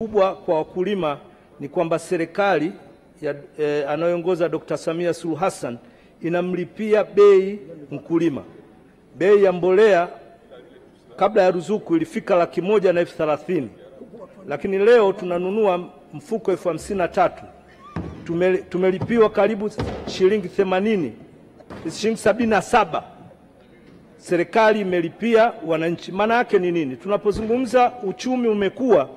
Kubwa kwa wakulima ni kwamba serikali anayoongoza Dr. Samia Suluhu Hassan inamlipia bei mkulima. Bei ya mbolea kabla ya ruzuku ilifika $130,000, lakini leo tunanunua mfuko $53,000. Tumelipiwa karibu shilingi 80, shilingi 77. Serikali imelipia wananchi. Maana yake ni nini? Tunapozungumza uchumi umekuwa,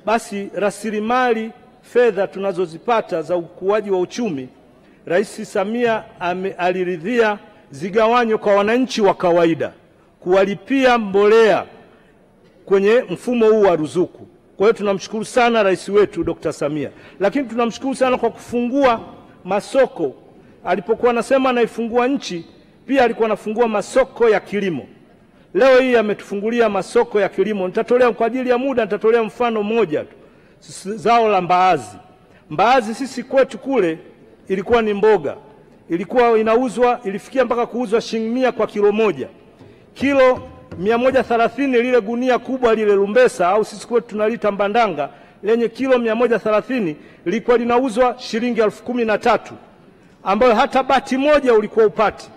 basi rasilimali fedha tunazozipata za ukuaji wa uchumi, Rais Samia aliridhia zigawanywe kwa wananchi wa kawaida, kuwalipia mbolea kwenye mfumo huu wa ruzuku. Kwa hiyo tunamshukuru sana rais wetu Dr. Samia, lakini tunamshukuru sana kwa kufungua masoko. Alipokuwa anasema anaifungua nchi, pia alikuwa anafungua masoko ya kilimo. Leo hii ametufungulia masoko ya kilimo. Nitatolea kwa ajili ya muda, nitatolea mfano mmoja tu. Zao la mbaazi. Mbaazi sisi kwetu kule ilikuwa ni mboga. Ilikuwa inauzwa, ilifikia mpaka kuuzwa shilingi 100 kwa kilo moja. Kilo 130 lile gunia kubwa lile lumbesa, au sisi kwetu tunalita mbandanga, lenye kilo 130 lilikuwa linauzwa shilingi 13,000, ambayo hata bati moja ulikuwa upati.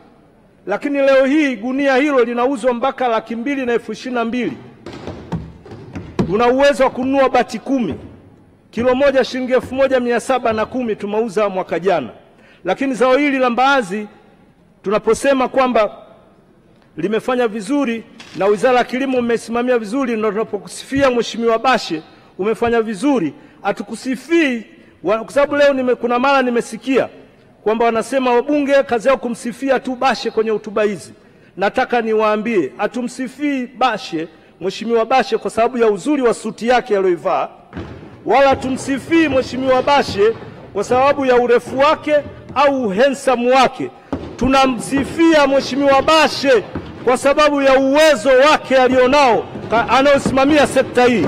Lakini leo hii gunia hilo linauzwa mpaka $222,000. Una uwezo wa kununua bati 10. Kilo moja shilingi 1,710 tumeuza mwaka jana. Lakini zao hili la mbaazi tunaposema kwamba limefanya vizuri na Wizara ya Kilimo umesimamia vizuri, na tunapokusifia Mheshimiwa Bashe umefanya vizuri, atukusifii kwa sababu leo kuna mara nimesikia kwamba wanasema wabunge kazi yao kumsifia tu Bashe kwenye hotuba hizi. Nataka niwaambie, atumsifii Bashe, Mheshimiwa Bashe kwa sababu ya uzuri wa suti yake aliyoivaa, wala tumsifii Mheshimiwa Bashe kwa sababu ya urefu wake au handsome wake. Tunamsifia Mheshimiwa Bashe kwa sababu ya uwezo wake alionao anaosimamia sekta hii.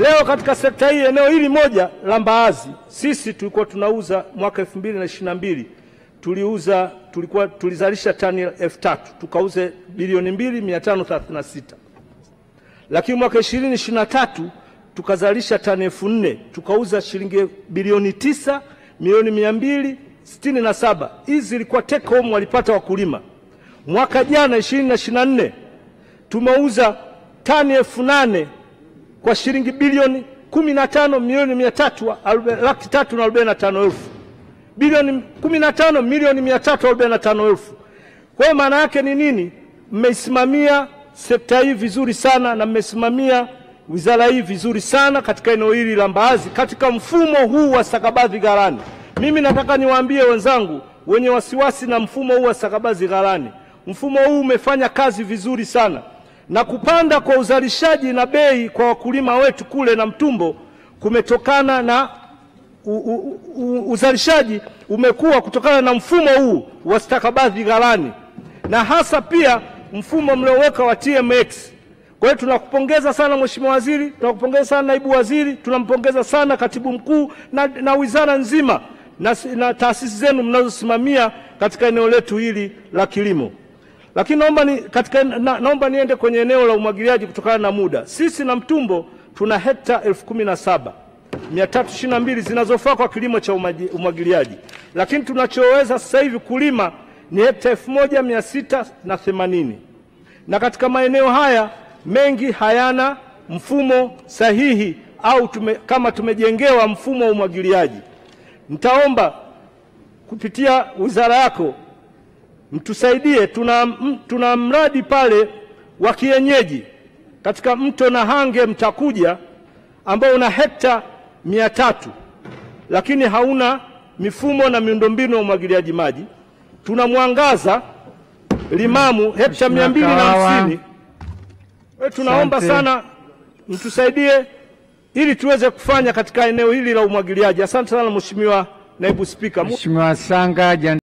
Leo katika sekta hii, eneo hili moja la mbaazi, sisi tulikuwa tunauza mwaka 2022 tulizalisha tani 3,000, tukauze bilioni 2,536. Lakini mwaka 2023 tukazalisha tani 4,000, tukauza shilingi bilioni 9,267,000. Hizi zilikuwa take home walipata wakulima. Mwaka jana 2024 tumeuza tani 8,000 kwa shilingi bilioni 15,345,000. Bilioni 15,345,000. Kwa hiyo maana yake ni nini? Mmeisimamia sekta hii vizuri sana, na mmesimamia wizara hii vizuri sana katika eneo hili la mbaazi, katika mfumo huu wa stakabadhi ghalani. Mimi nataka niwaambie wenzangu wenye wasiwasi na mfumo huu wa stakabadhi ghalani, mfumo huu umefanya kazi vizuri sana, na kupanda kwa uzalishaji na bei kwa wakulima wetu kule na Mtumbo kumetokana na uzalishaji umekuwa kutokana na mfumo huu wa stakabadhi ghalani, na hasa pia mfumo mlioweka wa TMX. Kwa hiyo tunakupongeza sana Mheshimiwa Waziri, tunakupongeza sana Naibu Waziri, tunampongeza sana Katibu Mkuu na wizara nzima na taasisi zenu mnazosimamia katika eneo letu hili la kilimo. Lakini naomba niende kwenye eneo la umwagiliaji kutokana na muda. Sisi na Mtumbo tuna hekta 17,322 zinazofaa kwa kilimo cha umwagiliaji. Lakini tunachoweza sasa hivi kulima ni hekta 1,680. Na katika maeneo haya mengi hayana mfumo sahihi au kama tumejengewa mfumo wa umwagiliaji. Nitaomba kupitia wizara yako mtusaidie. Tuna mradi pale wa kienyeji katika mto Nahange Mtakuja ambao una hekta 300, lakini hauna mifumo na miundombinu ya umwagiliaji maji. Tuna Mwangaza Limamu hekta 250. Tunaomba sana mtusaidie ili tuweze kufanya katika eneo hili la umwagiliaji. Asante sana Mheshimiwa Naibu Spika. Mheshimiwa Sanga.